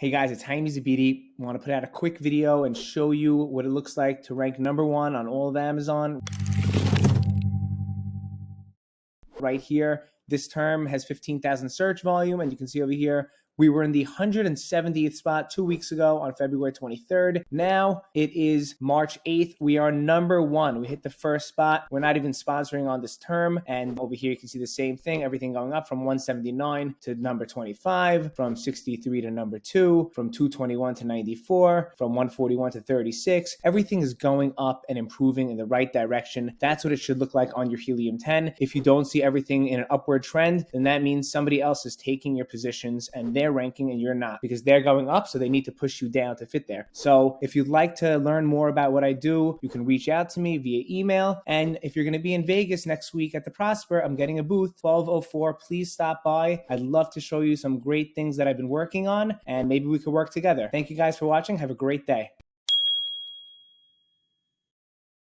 Hey guys, it's Jaime Zabidi. I want to put out a quick video and show you what it looks like to rank #1 on all of Amazon. Right here, this term has 15,000 search volume, and you can see over here, we were in the 170th spot 2 weeks ago on February 23rd. Now it is March 8th. We are #1. We hit the first spot. We're not even sponsoring on this term. And over here, you can see the same thing. Everything going up from 179 to number 25, from 63 to number 2, from 221 to 94, from 141 to 36. Everything is going up and improving in the right direction. That's what it should look like on your Helium 10. If you don't see everything in an upward trend, then that means somebody else is taking your positions and they're ranking and you're not, because they're going up, so they need to push you down to fit there. So if you'd like to learn more about what I do, you can reach out to me via email. And if you're going to be in Vegas next week at the Prosper, I'm getting a booth, 1204. Please stop by. I'd love to show you some great things that I've been working on, and maybe we could work together. Thank you guys for watching. Have a great day.